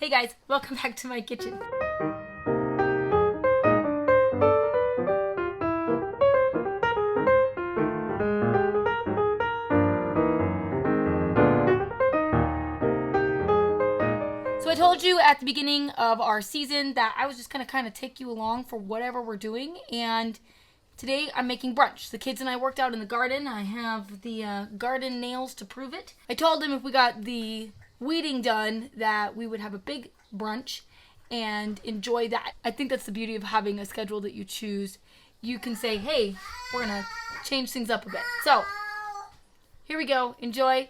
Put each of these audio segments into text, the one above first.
Hey guys, welcome back to my kitchen. So I told you at the beginning of our season that I was just going to kind of take you along for whatever we're doing, and today I'm making brunch. The kids and I worked out in the garden. I have the garden nails to prove it. I told them if we got the weeding done that we would have a big brunch and enjoy that. I think that's the beauty of having a schedule that you choose. You can say, hey, we're going to change things up a bit. So here we go. Enjoy.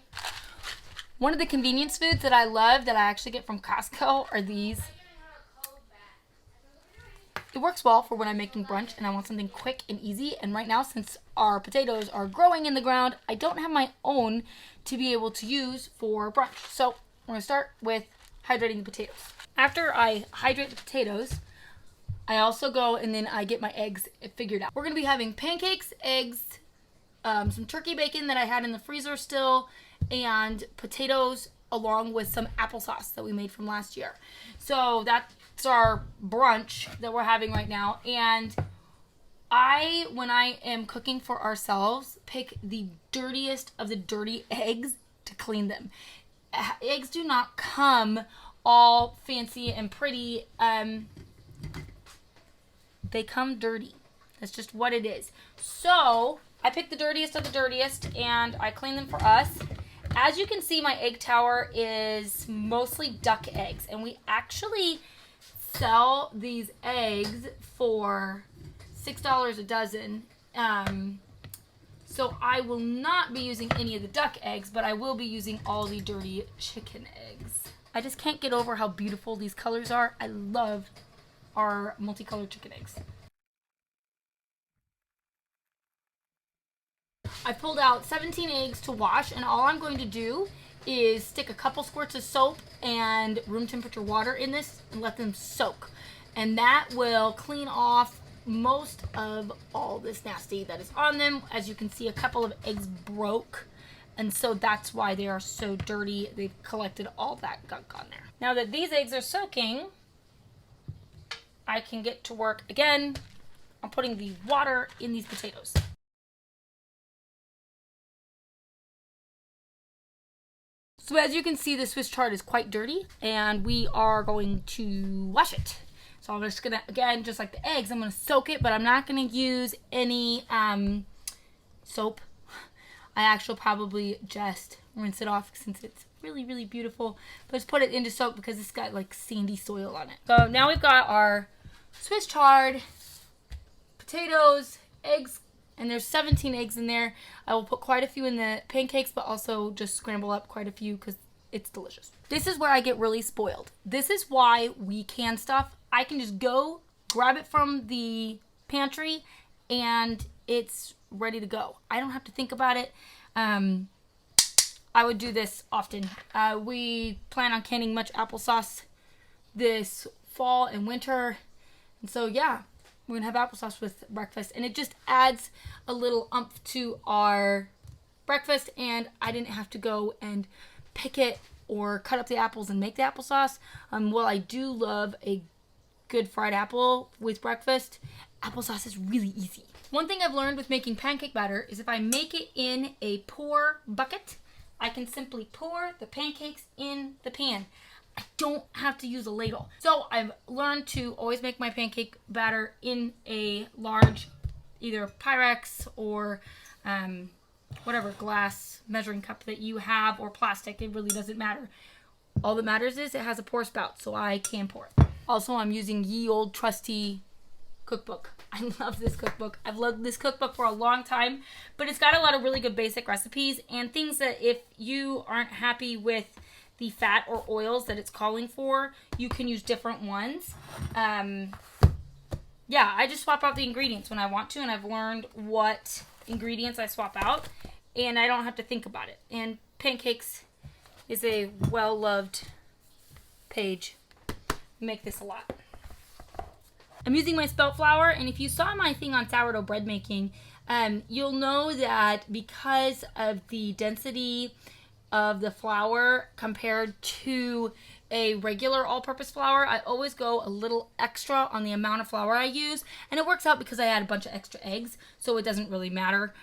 One of the convenience foods that I love that I actually get from Costco are these. It works well for when I'm making brunch and I want something quick and easy. And right now, since our potatoes are growing in the ground, I don't have my own to be able to use for brunch. So we're going to start with hydrating the potatoes. After I hydrate the potatoes, I also go and then I get my eggs figured out. We're going to be having pancakes, eggs, some turkey bacon that I had in the freezer still, and potatoes along with some applesauce that we made from last year. So that's our brunch that we're having right now. And when I am cooking for ourselves, pick the dirtiest of the dirty eggs to clean them. Eggs do not come all fancy and pretty. They come dirty. That's just what it is. So I pick the dirtiest of the dirtiest and I clean them for us. As you can see, my egg tower is mostly duck eggs, and we actually sell these eggs for $6 a dozen. So I will not be using any of the duck eggs, but I will be using all the dirty chicken eggs. I just can't get over how beautiful these colors are. I love our multicolored chicken eggs. I pulled out 17 eggs to wash, and all I'm going to do is stick a couple squirts of soap and room temperature water in this and let them soak. And that will clean off most of all this nasty that is on them. As you can see, a couple of eggs broke, and so that's why they are so dirty. They've collected all that gunk on there. Now that these eggs are soaking, I can get to work again on putting the water in these potatoes. So as you can see, the Swiss chard is quite dirty, and we are going to wash it. So I'm just gonna, again, just like the eggs, I'm gonna soak it, but I'm not gonna use any soap. I actually probably just rinse it off since it's really, really beautiful. But just put it into soak because it's got like sandy soil on it. So now we've got our Swiss chard, potatoes, eggs, and there's 17 eggs in there. I will put quite a few in the pancakes, but also just scramble up quite a few because it's delicious. This is where I get really spoiled. This is why we can stuff. I can just go grab it from the pantry and it's ready to go. I don't have to think about it. I would do this often. We plan on canning much applesauce this fall and winter. And so yeah, we're going to have applesauce with breakfast, and it just adds a little oomph to our breakfast, and I didn't have to go and pick it or cut up the apples and make the applesauce. While I do love a good fried apple with breakfast, applesauce is really easy. One thing I've learned with making pancake batter is if I make it in a pour bucket, I can simply pour the pancakes in the pan. I don't have to use a ladle. So I've learned to always make my pancake batter in a large, either Pyrex or whatever glass measuring cup that you have, or plastic. It really doesn't matter. All that matters is it has a pour spout, so I can pour it. Also, I'm using ye old trusty cookbook. I love this cookbook. I've loved this cookbook for a long time, but it's got a lot of really good basic recipes and things that if you aren't happy with the fat or oils that it's calling for, you can use different ones. Yeah, I just swap out the ingredients when I want to, and I've learned what ingredients I swap out, and I don't have to think about it. And pancakes is a well-loved page. Make this a lot. I'm using my spelt flour, and if you saw my thing on sourdough bread making, you'll know that because of the density of the flour compared to a regular all-purpose flour, I always go a little extra on the amount of flour I use, and it works out because I add a bunch of extra eggs, so it doesn't really matter.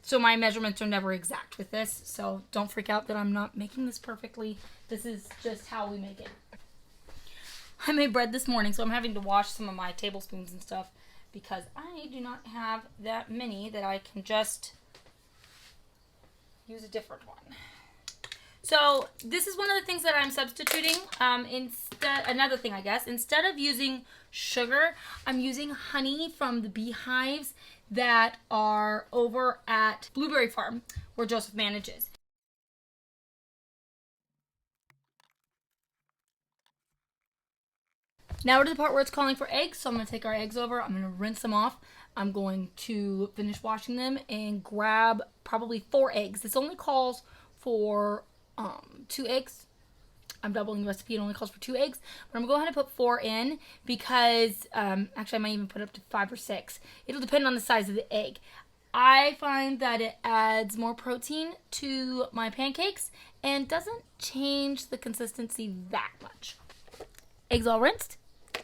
So my measurements are never exact with this, so don't freak out that I'm not making this perfectly. This is just how we make it. I made bread this morning, so I'm having to wash some of my tablespoons and stuff because I do not have that many that I can just use a different one. So this is one of the things that I'm substituting. Another thing, I guess, instead of using sugar, I'm using honey from the beehives that are over at Blueberry Farm, where Joseph manages. Now we're to the part where it's calling for eggs, so I'm going to take our eggs over. I'm going to rinse them off. I'm going to finish washing them and grab probably 4 eggs. This only calls for 2 eggs. I'm doubling the recipe. It only calls for 2 eggs, but I'm going to go ahead and put 4 in because actually I might even put up to 5 or 6. It'll depend on the size of the egg. I find that it adds more protein to my pancakes and doesn't change the consistency that much. Eggs all rinsed.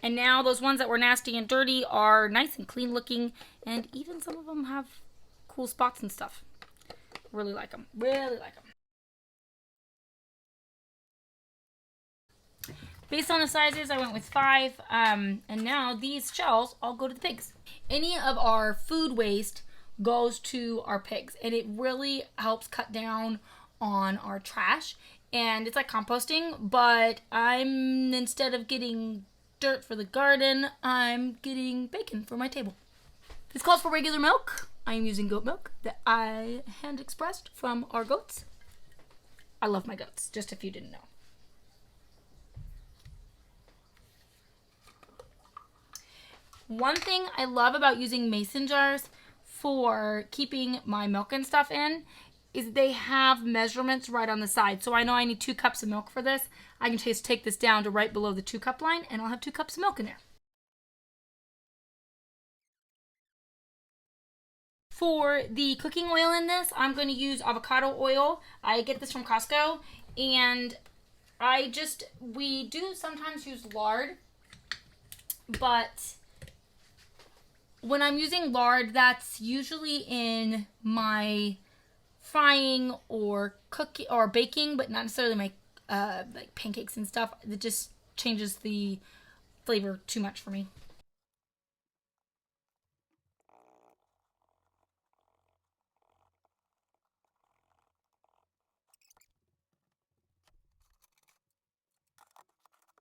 And now those ones that were nasty and dirty are nice and clean looking, and even some of them have cool spots and stuff. Really like them. Really like them. Based on the sizes, I went with 5, and now these shells all go to the pigs. Any of our food waste goes to our pigs, and it really helps cut down on our trash. And it's like composting, but instead of getting dirt for the garden, I'm getting bacon for my table. This calls for regular milk. I am using goat milk that I hand expressed from our goats. I love my goats, just if you didn't know. One thing I love about using mason jars for keeping my milk and stuff in is they have measurements right on the side. So I know I need 2 cups of milk for this. I can just take this down to right below the 2 cup line and I'll have 2 cups of milk in there. For the cooking oil in this, I'm going to use avocado oil. I get this from Costco, and we do sometimes use lard, but when I'm using lard, that's usually in my frying or cooking or baking, but not necessarily my like pancakes and stuff. It just changes the flavor too much for me.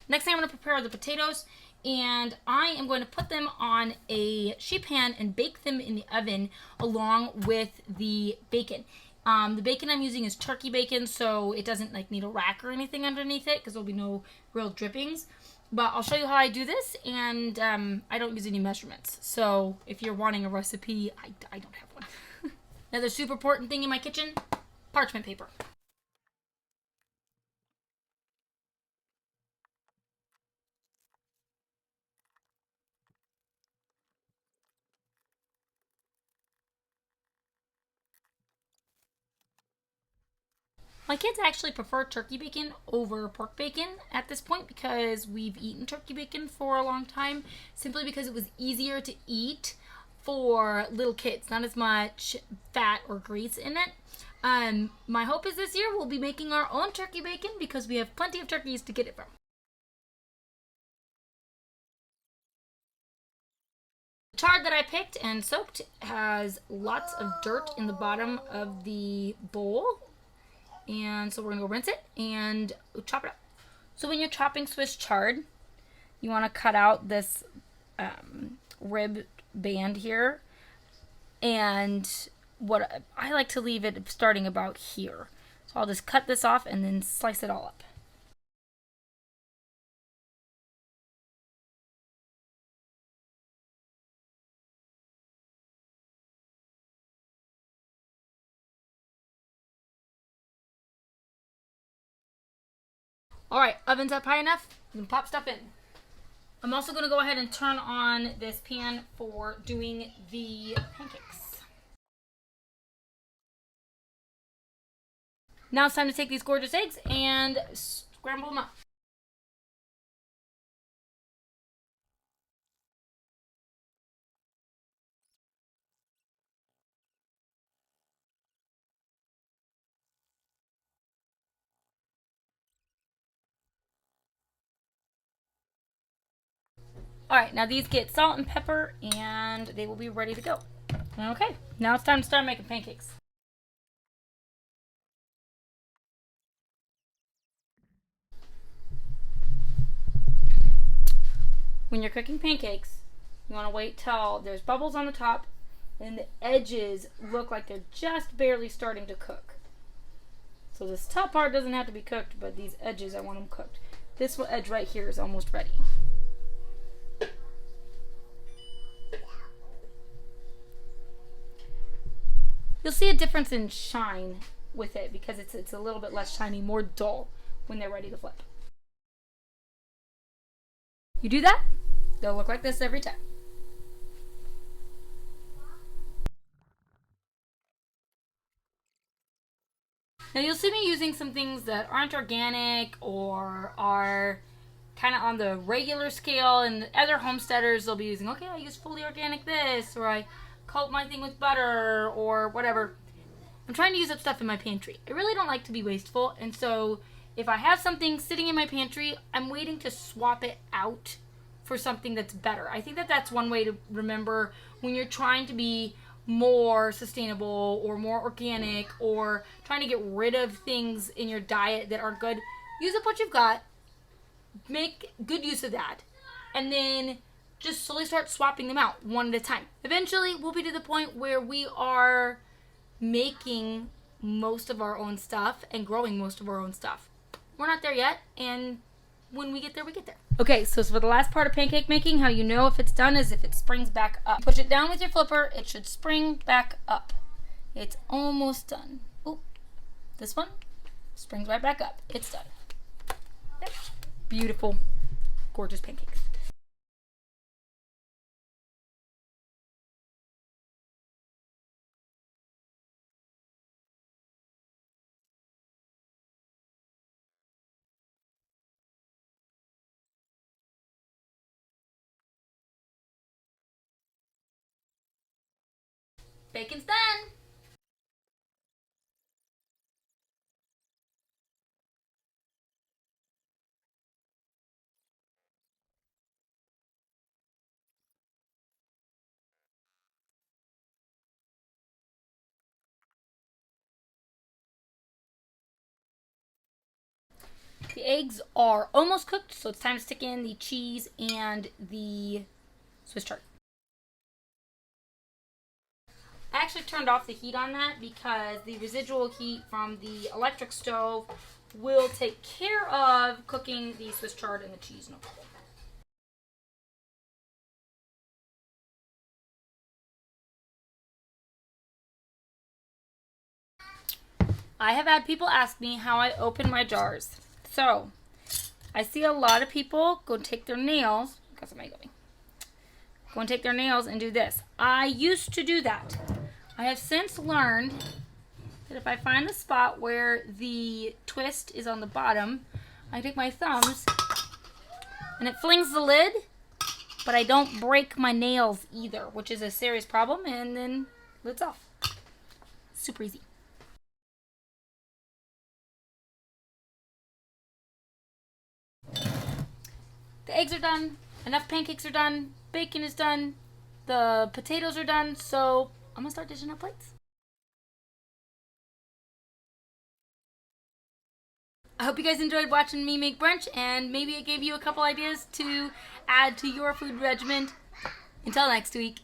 Next thing I'm going to prepare the potatoes, and I am going to put them on a sheet pan and bake them in the oven along with the bacon. The bacon I'm using is turkey bacon, so it doesn't like need a rack or anything underneath it because there'll be no real drippings. But I'll show you how I do this, and I don't use any measurements. So if you're wanting a recipe, I don't have one. Another super important thing in my kitchen, parchment paper. My kids actually prefer turkey bacon over pork bacon at this point because we've eaten turkey bacon for a long time, simply because it was easier to eat for little kids, not as much fat or grease in it. My hope is this year we'll be making our own turkey bacon because we have plenty of turkeys to get it from. The chard that I picked and soaked has lots of dirt in the bottom of the bowl. And so we're going to go rinse it and chop it up. So when you're chopping Swiss chard, you want to cut out this rib band here. And what I like to leave it starting about here. So I'll just cut this off and then slice it all up. Alright, oven's up high enough. You can pop stuff in. I'm also going to go ahead and turn on this pan for doing the pancakes. Now it's time to take these gorgeous eggs and scramble them up. All right, now these get salt and pepper and they will be ready to go. Okay, now it's time to start making pancakes. When you're cooking pancakes, you want to wait till there's bubbles on the top and the edges look like they're just barely starting to cook. So this top part doesn't have to be cooked, but these edges, I want them cooked. This edge right here is almost ready. You'll see a difference in shine with it because it's a little bit less shiny, more dull when they're ready to flip. You do that, they'll look like this every time. Now you'll see me using some things that aren't organic or are kind of on the regular scale, and other homesteaders they'll be using, okay, I use fully organic this, or I coat my thing with butter or whatever. I'm trying to use up stuff in my pantry. I really don't like to be wasteful, and so if I have something sitting in my pantry, I'm waiting to swap it out for something that's better. I think that that's one way to remember when you're trying to be more sustainable or more organic or trying to get rid of things in your diet that aren't good. Use up what you've got, make good use of that, and then just slowly start swapping them out one at a time. Eventually we'll be to the point where we are making most of our own stuff and growing most of our own stuff. We're not there yet, and when we get there, we get there. Okay, so for the last part of pancake making, how you know if it's done is if it springs back up. Push it down with your flipper, it should spring back up. It's almost done. Oop, this one springs right back up. It's done. Yep. Beautiful, gorgeous pancakes. Bacon's done. The eggs are almost cooked, so it's time to stick in the cheese and the Swiss chard. I actually turned off the heat on that because the residual heat from the electric stove will take care of cooking the Swiss chard and the cheese. No problem. I have had people ask me how I open my jars. So, I see a lot of people go take their nails, because am I going? Go and take their nails and do this. I used to do that. I have since learned that if I find the spot where the twist is on the bottom, I take my thumbs and it flings the lid, but I don't break my nails either, which is a serious problem, and then lid's off. Super easy. The eggs are done, enough pancakes are done, bacon is done, the potatoes are done, so I'm gonna start dishing out plates. I hope you guys enjoyed watching me make brunch, and maybe it gave you a couple ideas to add to your food regimen. Until next week.